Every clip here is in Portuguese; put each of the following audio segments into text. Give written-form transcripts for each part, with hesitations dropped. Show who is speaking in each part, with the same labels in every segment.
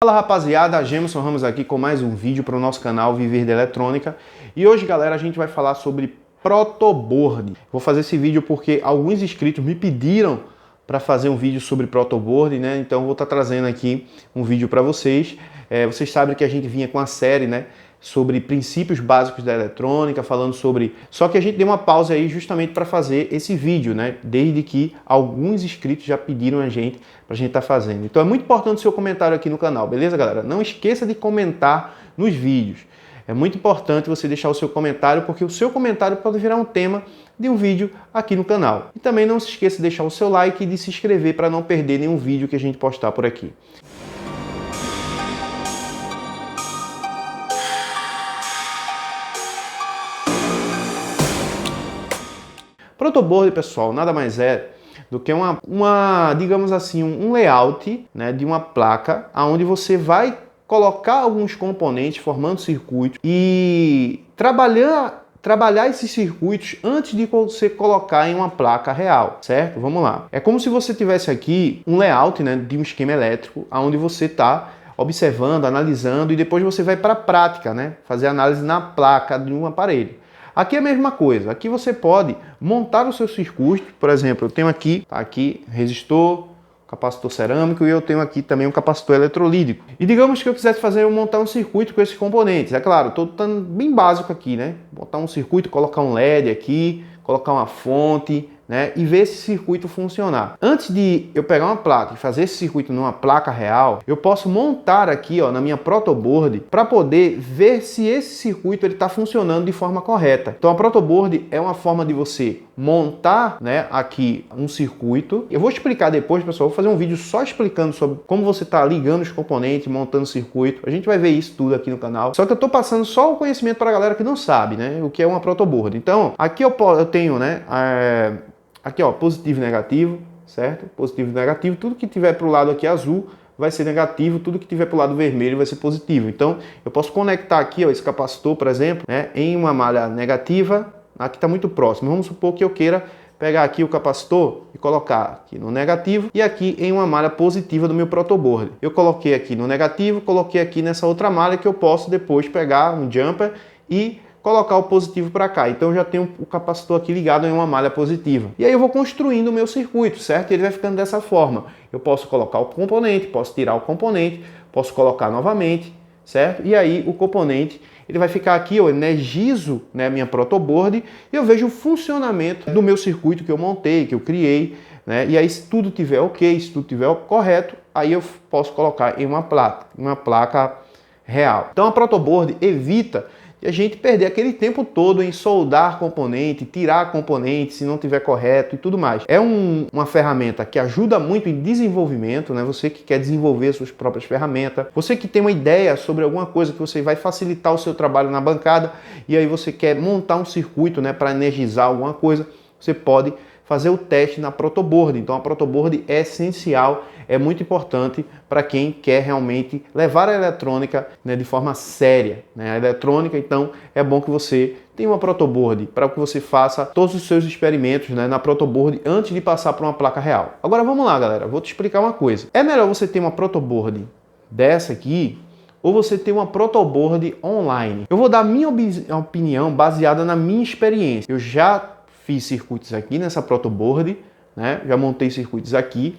Speaker 1: Fala rapaziada, Gemerson Ramos aqui com mais um vídeo para o nosso canal Viver de Eletrônica. E hoje, galera, a gente vai falar sobre protoboard. Vou fazer esse vídeo porque alguns inscritos me pediram para fazer um vídeo sobre protoboard, né? Então vou estar trazendo aqui um vídeo para vocês. Vocês sabem que a gente vinha com a série, né, sobre princípios básicos da eletrônica, falando sobre... Só que a gente deu uma pausa aí justamente para fazer esse vídeo, né? Desde que alguns inscritos já pediram a gente para a gente estar fazendo. Então é muito importante o seu comentário aqui no canal, beleza, galera? Não esqueça de comentar nos vídeos. É muito importante você deixar o seu comentário, porque o seu comentário pode virar um tema de um vídeo aqui no canal. E também não se esqueça de deixar o seu like e de se inscrever para não perder nenhum vídeo que a gente postar por aqui. Protoboard, pessoal, nada mais é do que digamos assim, um layout, né, de uma placa onde você vai colocar alguns componentes formando circuito e trabalhar esses circuitos antes de você colocar em uma placa real, certo? Vamos lá. É como se você tivesse aqui um layout, né, de um esquema elétrico onde você está observando, analisando e depois você vai para a prática, né, fazer análise na placa de um aparelho. Aqui é a mesma coisa, aqui você pode montar o seu circuito, por exemplo, eu tenho aqui, tá aqui, resistor, capacitor cerâmico e eu tenho aqui também um capacitor eletrolítico. E digamos que eu quisesse montar um circuito com esses componentes, é claro, estou bem básico aqui, né? Botar um circuito, colocar um LED aqui, colocar uma fonte, né, e ver esse circuito funcionar. Antes de eu pegar uma placa e fazer esse circuito numa placa real, eu posso montar aqui, ó, na minha protoboard para poder ver se esse circuito ele está funcionando de forma correta. Então a protoboard é uma forma de você montar, né, aqui um circuito. Eu vou explicar depois, pessoal, vou fazer um vídeo só explicando sobre como você está ligando os componentes, montando o circuito. A gente vai ver isso tudo aqui no canal. Só que eu estou passando só o conhecimento para a galera que não sabe, né, o que é uma protoboard. Então aqui eu tenho, né, aqui, ó, positivo e negativo, certo? Positivo e negativo, tudo que tiver para o lado aqui azul vai ser negativo, tudo que tiver para o lado vermelho vai ser positivo. Então, eu posso conectar aqui, ó, esse capacitor, por exemplo, né, em uma malha negativa, aqui está muito próximo. Vamos supor que eu queira pegar aqui o capacitor e colocar aqui no negativo e aqui em uma malha positiva do meu protoboard. Eu coloquei aqui no negativo, coloquei aqui nessa outra malha que eu posso depois pegar um jumper e colocar o positivo para cá. Então eu já tenho o capacitor aqui ligado em uma malha positiva. E aí eu vou construindo o meu circuito, certo? E ele vai ficando dessa forma. Eu posso colocar o componente, posso tirar o componente, posso colocar novamente, certo? E aí o componente, ele vai ficar aqui, eu energizo, né, minha protoboard e eu vejo o funcionamento do meu circuito que eu montei, que eu criei, né? E aí se tudo tiver ok, se tudo tiver correto, aí eu posso colocar em uma placa real. Então a protoboard evita a gente perder aquele tempo todo em soldar componente, tirar componente se não tiver correto e tudo mais. É uma ferramenta que ajuda muito em desenvolvimento, né? Você que quer desenvolver suas próprias ferramentas, você que tem uma ideia sobre alguma coisa que você vai facilitar o seu trabalho na bancada e aí você quer montar um circuito, né, para energizar alguma coisa, você pode fazer o teste na protoboard. Então a protoboard é essencial, é muito importante para quem quer realmente levar a eletrônica, né, de forma séria, né? A eletrônica, então é bom que você tenha uma protoboard para que você faça todos os seus experimentos, né, na protoboard antes de passar para uma placa real. Agora vamos lá, galera, vou te explicar uma coisa. É melhor você ter uma protoboard dessa aqui ou você ter uma protoboard online? Eu vou dar minha opinião baseada na minha experiência. Eu já fiz circuitos aqui nessa protoboard, né? Já montei circuitos aqui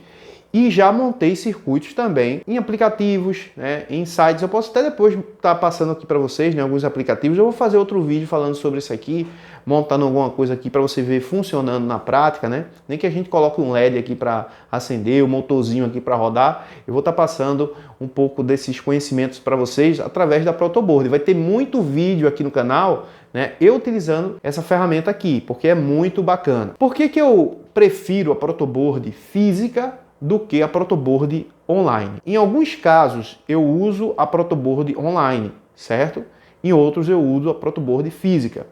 Speaker 1: e já montei circuitos também em aplicativos, né, em sites. Eu posso até depois estar passando aqui para vocês, né, alguns aplicativos. Eu vou fazer outro vídeo falando sobre isso aqui, montando alguma coisa aqui para você ver funcionando na prática, né? Nem que a gente coloque um LED aqui para acender, um motorzinho aqui para rodar. Eu vou estar passando um pouco desses conhecimentos para vocês através da protoboard. Vai ter muito vídeo aqui no canal, né, eu utilizando essa ferramenta aqui, porque é muito bacana. Por que que eu prefiro a protoboard física do que a protoboard online? Em alguns casos eu uso a protoboard online, certo? Em outros eu uso a protoboard física.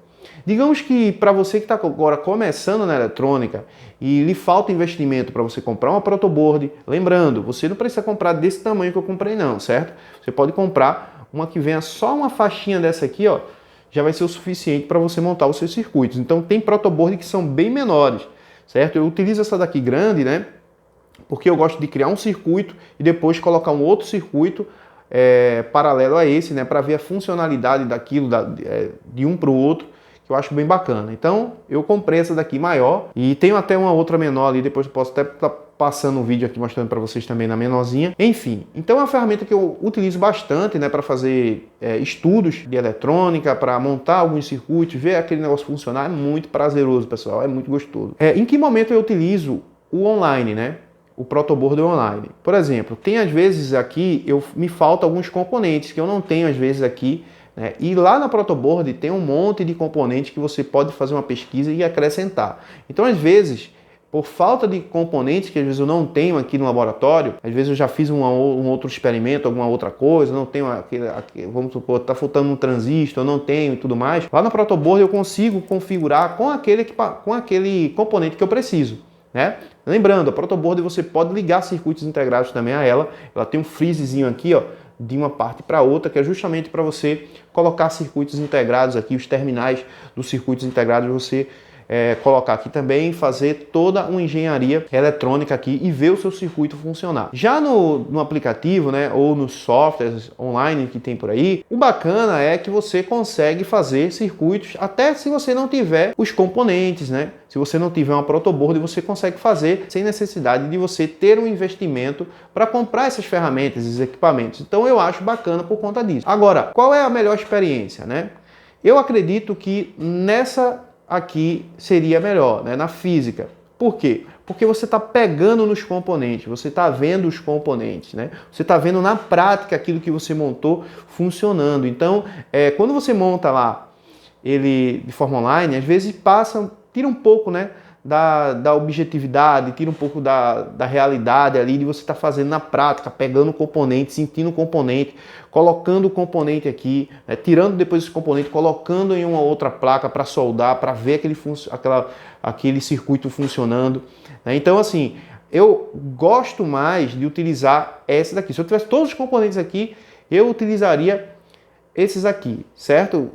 Speaker 1: Digamos que para você que está agora começando na eletrônica e lhe falta investimento para você comprar uma protoboard, lembrando, você não precisa comprar desse tamanho que eu comprei não, certo? Você pode comprar uma que venha só uma faixinha dessa aqui, ó, já vai ser o suficiente para você montar os seus circuitos. Então tem protoboard que são bem menores, certo? Eu utilizo essa daqui grande, né? Porque eu gosto de criar um circuito e depois colocar um outro circuito paralelo a esse, né, para ver a funcionalidade daquilo, de um para o outro, que eu acho bem bacana. Então, eu comprei essa daqui maior e tenho até uma outra menor ali, depois eu posso até estar passando um vídeo aqui mostrando para vocês também na menorzinha. Enfim, então é uma ferramenta que eu utilizo bastante, né, para fazer estudos de eletrônica, para montar alguns circuitos, ver aquele negócio funcionar. É muito prazeroso, pessoal, é muito gostoso. Em que momento eu utilizo o online, né? O protoboard online. Por exemplo, tem às vezes aqui, me faltam alguns componentes que eu não tenho às vezes aqui, né? E lá na protoboard tem um monte de componentes que você pode fazer uma pesquisa e acrescentar. Então às vezes, por falta de componentes que às vezes eu não tenho aqui no laboratório, às vezes eu já fiz um outro experimento, alguma outra coisa, não tenho vamos supor, está faltando um transistor, eu não tenho e tudo mais. Lá na protoboard eu consigo configurar com aquele componente que eu preciso, né? Lembrando, a protoboard você pode ligar circuitos integrados também a ela. Ela tem um freezezinho aqui, ó, de uma parte para outra, que é justamente para você colocar circuitos integrados aqui, os terminais dos circuitos integrados, você colocar aqui também, fazer toda uma engenharia eletrônica aqui e ver o seu circuito funcionar. Já no aplicativo, né, ou nos softwares online que tem por aí, o bacana é que você consegue fazer circuitos até se você não tiver os componentes, né? Se você não tiver uma protoboard, você consegue fazer sem necessidade de você ter um investimento para comprar essas ferramentas, esses equipamentos. Então eu acho bacana por conta disso. Agora, qual é a melhor experiência, né? Eu acredito que nessa aqui seria melhor, né? Na física. Por quê? Porque você está pegando nos componentes, você está vendo os componentes, né? Você está vendo na prática aquilo que você montou funcionando. Então, quando você monta lá ele de forma online, às vezes tira um pouco, né, da objetividade, tira um pouco da realidade ali de você estar fazendo na prática, pegando o componente, sentindo o componente, colocando o componente aqui, né, tirando depois esse componente, colocando em uma outra placa para soldar, para ver aquele circuito funcionando, né? Então, assim, eu gosto mais de utilizar essa daqui. Se eu tivesse todos os componentes aqui, eu utilizaria esses aqui, certo?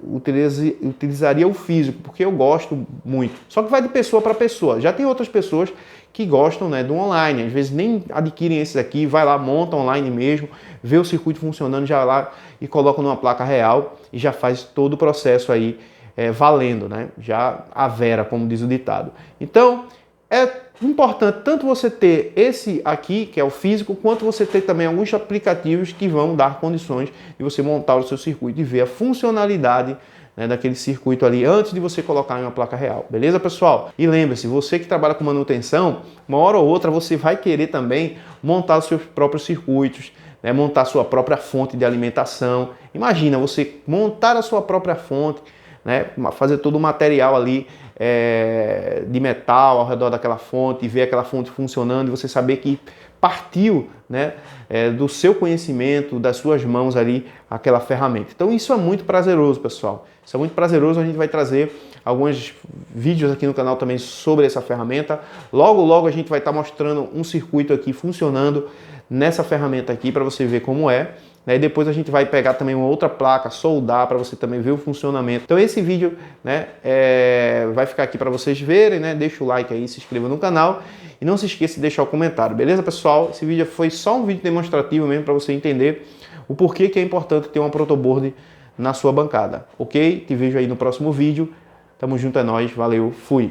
Speaker 1: Utilizaria o físico, porque eu gosto muito. Só que vai de pessoa para pessoa. Já tem outras pessoas que gostam, né, do online. Às vezes nem adquirem esses aqui, vai lá, monta online mesmo, vê o circuito funcionando já lá e coloca numa placa real e já faz todo o processo aí valendo, né? Já a vera, como diz o ditado. Então, é importante tanto você ter esse aqui, que é o físico, quanto você ter também alguns aplicativos que vão dar condições de você montar o seu circuito e ver a funcionalidade, né, daquele circuito ali antes de você colocar em uma placa real. Beleza, pessoal? E lembre-se, você que trabalha com manutenção, uma hora ou outra você vai querer também montar os seus próprios circuitos, né, montar a sua própria fonte de alimentação. Imagina você montar a sua própria fonte, né, fazer todo o material ali de metal ao redor daquela fonte e ver aquela fonte funcionando e você saber que partiu, né, do seu conhecimento, das suas mãos ali, aquela ferramenta. Então isso é muito prazeroso, pessoal. Isso é muito prazeroso. A gente vai trazer alguns vídeos aqui no canal também sobre essa ferramenta. Logo, logo a gente vai estar mostrando um circuito aqui funcionando nessa ferramenta aqui para você ver como é. E depois a gente vai pegar também uma outra placa, soldar para você também ver o funcionamento. Então esse vídeo, né, vai ficar aqui para vocês verem, né? Deixa o like aí, se inscreva no canal e não se esqueça de deixar o comentário, beleza, pessoal? Esse vídeo foi só um vídeo demonstrativo mesmo para você entender o porquê que é importante ter uma protoboard na sua bancada, ok? Te vejo aí no próximo vídeo. Tamo junto, é nóis, valeu, fui!